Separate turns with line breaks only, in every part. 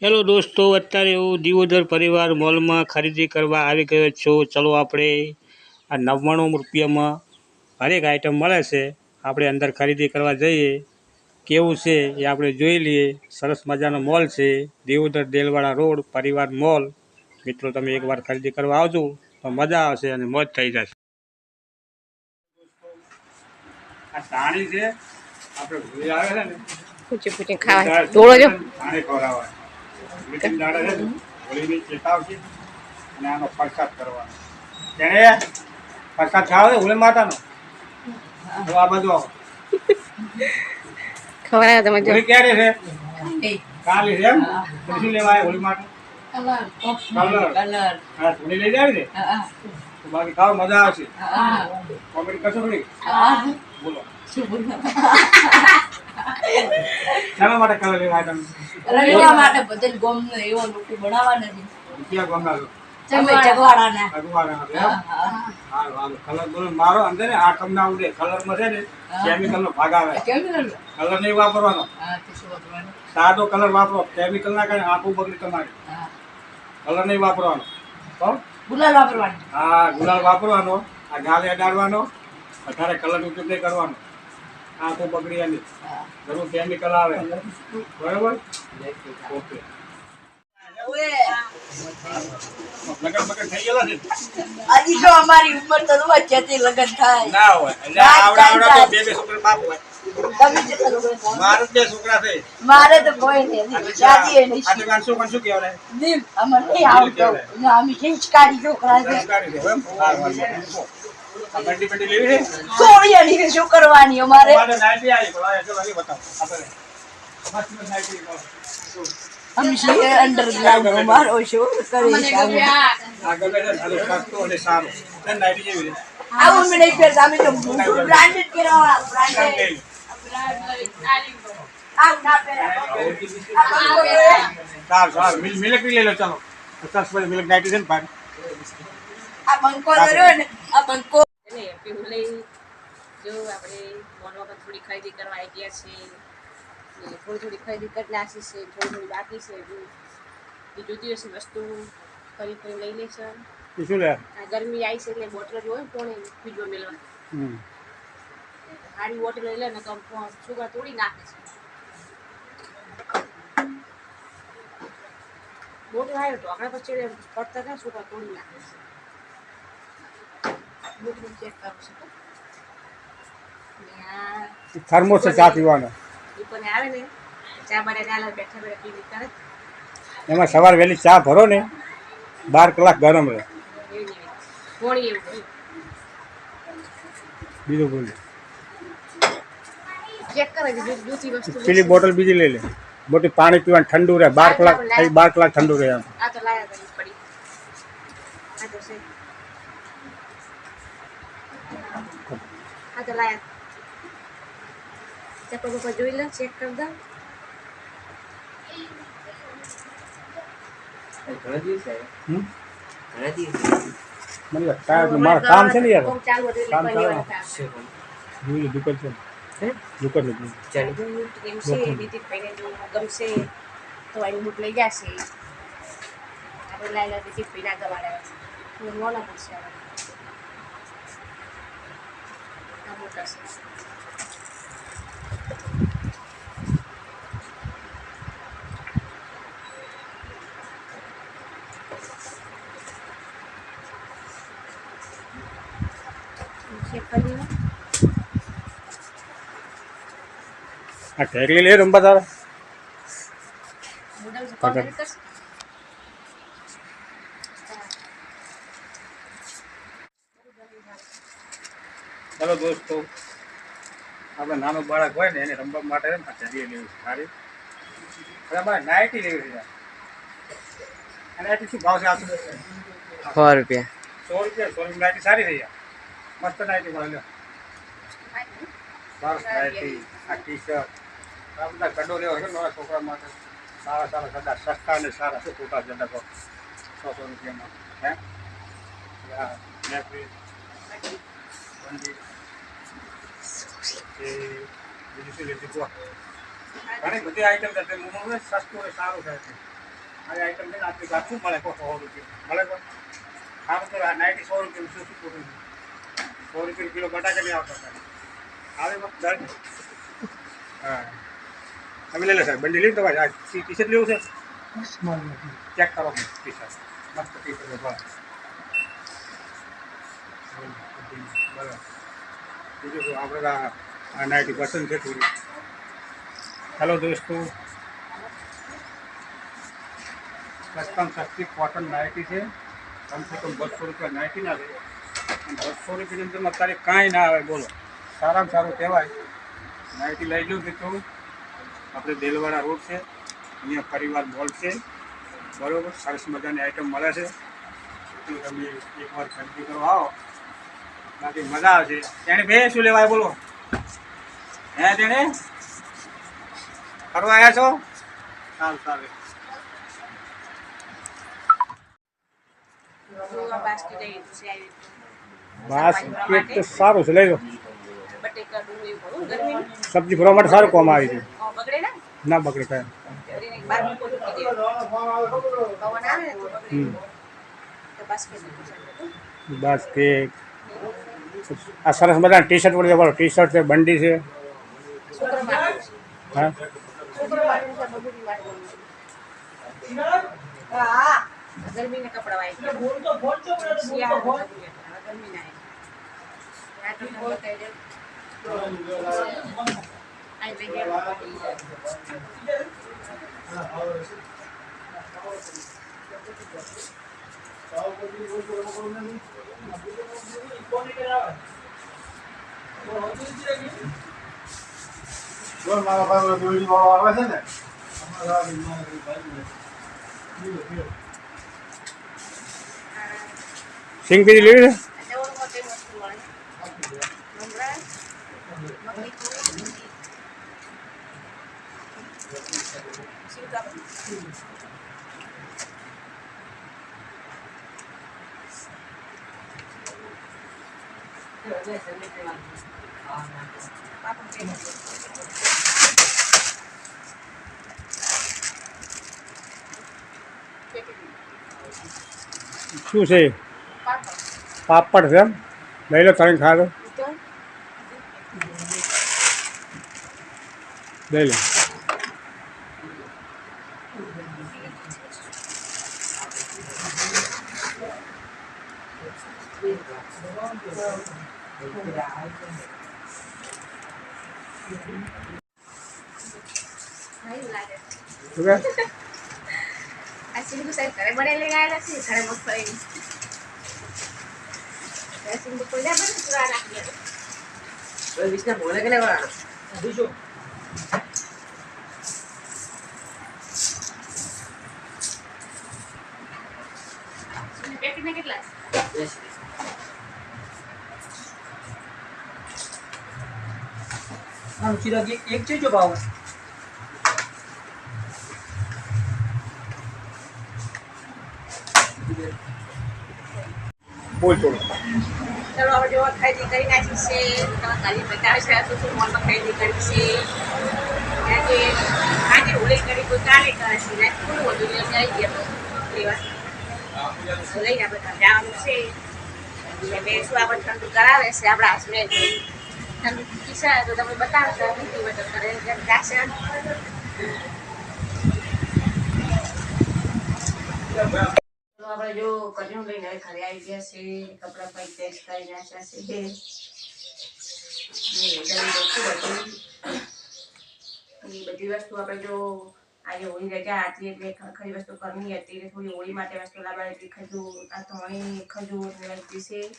Hello દોસ્તો, અત્યારે હું દિવોદર પરિવાર મોલમાં ખરીદી કરવા આવી ગયો છું. ચલો આપણે આ 99 રૂપિયામાં હરેક આઈટમ મળે છે. આપણે અંદર ખરીદી કરવા જઈએ, કેવું છે એ આપણે જોઈ લઈએ. સરસ મજાનો મોલ છે, દિવોદર દેલવાડા રોડ પરિવાર મોલ. મિત્રો, તમે એકવાર ખરીદી કરવા આવજો તો મજા આવશે અને મોજ થઈ જશે. આ ધાણી છે, આપણે ભૂલી આવે છે ને
પૂછી પૂછી ખાવા થોડો જો
ધાણી ખવડાવવા મીઠી દાડા છે ને હોળીની ચેતાવશે અને આનો પ્રસાદ કરવાનો. તેને પ્રસાદ ખાવ છે હોળી માતાનો. તો આ બધું આવો
ખવડાવે તમે જો.
હોળી ક્યારે છે? કાલે છે એમ? પછી લેવા આવે હોળી માટે કલર. હા, હોળી લઈ જાય ને તો બાકી ખાવ મજા આવશે. કોમેડી કરશો થોડી? બોલો શાના માટે કલર લેવા તમે?
રવિયા માટે બધે ગોમનો એવો લોકો બનાવવા નથી.
ક્યાં ગામના છો?
ચગવાડાના.
અગવાડાના એમ? હાલ હાલ કલર બોલો મારો અંદર ને આ કમ ના ઉડે. કલરમાં છે ને કેમિકલ નો ભાગ આવે. કલર નહીં વાપરવાનો. સાદો કલર વાપરો. કેમિકલ ના કારણે આંખો બગડી તમારી. કલર નહીં વાપરવાનો. તો
ગુલાલ વાપરવાનો.
હા, ગુલાલ વાપરવાનો. આ ગાલે અડાડવાનો. વધારે કલર ઉપયોગ નહીં કરવાનો. આંખો બગડી એની જરૂર કેમિકલ આવે. બરાબર? ઓકે. લગન બગન થઈ ગયેલા છે?
હજી તો અમારી ઉંમર તો વચ્ચેથી લગન થાય.
ના હોય. એટલે આવડા તો બે છોકરા બાપ હોય.
તમે કેટલા છોકરા છો?
મારે 2 છોકરા છે.
મારે તો કોઈ નહીં. શાદી એ નહીં.
આ તો શું કહેવાય?
નીમ અમને નહીં આવડતું. અમે હિંચકારી છોકરા છે.
સંસ્કારી છે એમ? આ બંડી બંડી લેવી છે?
સોળિયાની શું કરવાની અમારે?
મારે નાઈટી આવી પણ આ ચલો અહીં બતાવો આપણે મસ્ત નાઈટી
અમે છીએ અંડરગ્રાઉન્ડ મારો શું કરી છે.
આ ગમે છે સારું સસ્તું અને સારું તે નાઈટી જેવી છે.
આવું મેં નહીં પહેરતા. અમે તો બ્રાન્ડેડ પહેરવાળા. બ્રાન્ડેડ આવું ના પહેર્યા.
સારું મિલક લઈ લો ચાલો. સરસ પછી મિલક નાઈટી છે ને ભાઈ.
આ બંકો કર્યો ને આ બંકો
જો આપણે મોલમાં થોડી ખરીદી કરવા આવી ગયા છીએ. થોડી ખરીદી કરી નાખી છે, થોડી બાકી છે. એ જોતી હશે વસ્તુ ફરી લઈ લેશે.
શું લે?
આ ગરમી આવી છે એટલે બોટલ હોય ને કોણે ફ્રીજમાં મેળવા સારી બોટલ લઈ લે ને તો છોકરા તોડી નાખે છે. બોટલ આવ્યો તો આગળ પછી પડતા હતા છોકરા તોડી નાખે છે. બોટલ ચેક કરો છો.
થર્મોસ છે ચા પીવાનો.
ઉપરને આવે ને ચા બનાવીને બેઠા બેઠા પીવી કરે.
એમાં સવારે વહેલી ચા ભરો ને 12 કલાક ગરમ રહે.
કોણી એવું
બીજું બોલ.
ચેક કરે છે દૂસરી વસ્તુ.
પેલી બોટલ બીજી લઈ લે. બોટલ પાણી પીવાનું ઠંડુ રહે 12 કલાક. 12 કલાક ઠંડુ રહે.
આ તો લાયા કરી પડી. આ તો છે. આ તો લાયા. ચેક ઉપર જોઈ લે, ચેક કર દો.
મને મારા કામ છે ને યાર.
ચાલુ હતું
કામ
એટલે
ચાલે. જોઈ દુકાન છે. દુકાન નથી.
એમ છે દીદીભાઈને જો ગમશે તો એની બુક લઈ જશે. આપણે લાયેલા દીદીભાઈ ના ગવાડે મોના પડશે. આ મોટા છે.
આ ઢેકલી લે રંબા તારે. ચાલો દોસ્તો, આપણે નાનો બાળક હોય ને એને રમવા માટે ઢેકલી લેવી સારી. અમારે નાઈટી લેવી છે. અને નાઈટી શું ભાવ છે?
100 રૂપિયા.
100 રૂપિયા. 100 ની નાઈટી સારી થઈ જાય. મસ્ત નાઈટી મળે લે. સરસ નાઈટી. આ ટી શર્ટ આ બધા ગડો લેવો છે નવા છોકરા માટે. સારા સારા ગડા સસ્તા અને સારા છે. ખોટા જડા તો 100 રૂપિયામાં. હે નેપરી બંડી એ બીજું શું લેતી કહો. ઘણી બધી આઈટમ છે. સસ્તું અને સારું થાય છે. આ આઈટમ છે ને આપણી પાસે શું મળે કહો 100 રૂપિયા મળે કોઈ સારું તો 90 100 રૂપિયા શું શું ખોટું છે 100 રૂપિયા કિલો બટાકા નહીં આવતા આવે દર્દ હા તમે લઈ લો સાહેબ બંડી લઈ તો ભાઈ આ ટી શર્ટ લેવું છે ચેક કરો ટી શર્ટ મસ્ત ટી શર્ટ બરાબર બીજું શું આપણે આ 90% છે થોડી હેલો દોસ્તો કસ્ટમ સસ્તી કોટન નાઇટી છે કમસે કમ 200 રૂપિયા નાઇટી ના આવે અને 200 રૂપિયાની અંદર અત્યારે કાંઈ ના આવે બોલો સારામાં સારું કહેવાય નાઇટી લઈ લો મિત્રો આપણે દેલવાડા રોડ છે અહીંયા પરિવાર મોલ છે બરાબર સરસ મજાની આઈટમ મળે છે તો તમે એકવાર ખરીદી કરવા આવો બાકી મજા આવશે તેને બે શું લેવાય બોલો હે તેને ફરવા આવ્યા છો સારું સારું
જો આ બાસ્કેટ આવી છે આવી
બાસ્કેટ તો સારું છે લઈ લો
બટેકા ડુંગળી ભરું ગરમી
સબ્જી ભરવા માટે સારું કામ આવી છે
બગડે ને
ના બગડે કાંઈ
કરીને બાર મૂકો મૂકી દેવાનું પવન આવે ને તો બગડે તો બાસ્કેટ
બાસ્કેટ આ સરસ મજાની ટી શર્ટ પડી બોલો ટી શર્ટ છે બંડી છે
છોકરો માટે
હા
છોકરો માટે છે બબુડી માટે હા ગરમીના કપડા વાય શિયાળા ગરમીના આ તો તમે બતાવી દે આ
મારા ભાઈ દોડી વાળો આવે છે ને
સિંગ બીજી લેવી છે શું છે પાપડ છે એમ લઈ લો તળીને ખા લો લઈ લો શું કહે
આ સિંગુ સાહેબ ઘરે બનેલી આવેલા છે ઘરે મગફળી સિંગુ કોઈ ના બને ચૂરા નાખી દે વિષ્ણા બોલે કે લેવા બીજું પેકેટને કેટલા
એક છે જો ભાવ
બોલ થોડું
ચલો આપણે જો ખરીદી કરી નાખી છે તમે ખાલી બતાવે છે તો શું મોલમાં ખરીદી કરી છે આજે આજે હોળી કરી કોઈ કાલે કરે છે ને થોડું વધુ લઈને આવી ગયા લેવા લઈને આપણે જવાનું છે એટલે બે શું આપણે ઠંડુ કરાવે છે આપણા હસબેન્ડ ઠંડુ કિસ્સા તો તમે બતાવશો મૂકી વટો કરે જશે આપણે જો કજું લઈને ઘરે આવી ગયા છે કપડાં પણ ટેસ્ટ કરી નાખ્યા છે બધી વસ્તુ આપણે જો આજે હોળી રજા હતી એટલે ખરી વસ્તુ કરવી હતી એટલે થોડી હોળી માટે વસ્તુ લાવવાની હતી ખજૂર આ ધોણી ખજૂર લીધી છે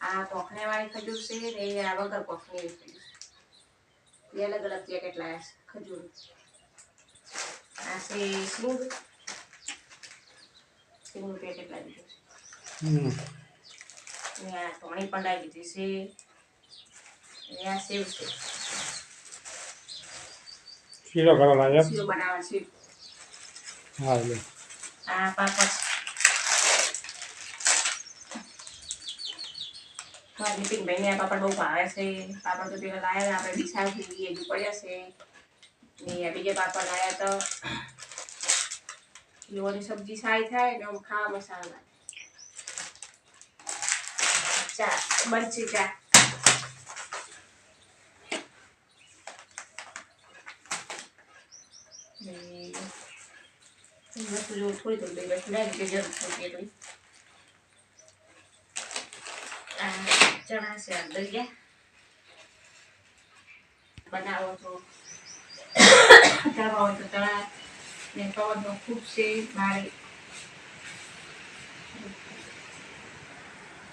આ કોખણે વાળી ખજૂર છે ને આ વગર કોખણી ખજૂર બે અલગ અલગ પેકેટ લાવ્યા છે ખજૂર આ છે સિંગ સિંગનું પેકેટ લાવી દીધું છે ને આ ધોણી પણ લાવી દીધી છે અને આ સેવ છે
શીરો કરવા લાગે
શીરો બનાવવાનો છે
હા લે
આ પાપડ નીતિનભાઈને આ પાપડ બહુ ભાવે છે પાપડ તો પેલા લાવ્યા આપણે ડીસાવ થઈ ગઈ હજુ પડ્યા છે ને આ બીજા પાપડ લાવ્યા તો લીંબુની સબ્જી સારી થાય ને આમ ખાવામાં સારું લાગે. ચા મરચી ચા વસ્તુ જો થોડી થોડી વસ્તુ લાગી કે જરૂર પડતી એટલી. ચણા છે દરિયા બનાવો તો તળવા હોય તો તળા ને પવન તો ખૂબ છે ભારે.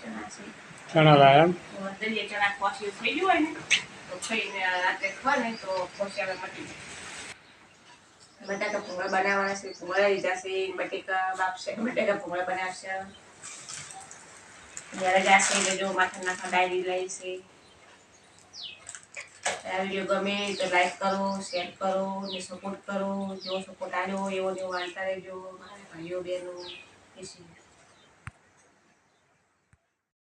ચણા છે
ચણા લાયા એમ?
દરિયા ચણા ખોસી થઈ ગયું હોય ને તો ખાઈને રાત્રે ખાવ ને તો ખોસિયામાં મટી જાય. બટાકા ભૂંગળા બનાવવાના છે, ભૂંગળા લીધા છે, બટેકા બાફશે, બટેકા ભૂંગળા બનાવશે. જ્યારે જાશે એટલે જો માથા નાખા ડાયરી લઈ છે. આ વિડીયો ગમે તો લાઈક કરો, શેર કરો ને સપોર્ટ કરો. જેવો સપોર્ટ આવ્યો એવો વાંચતા રહેજો મારા ભાઈઓ બહેનો.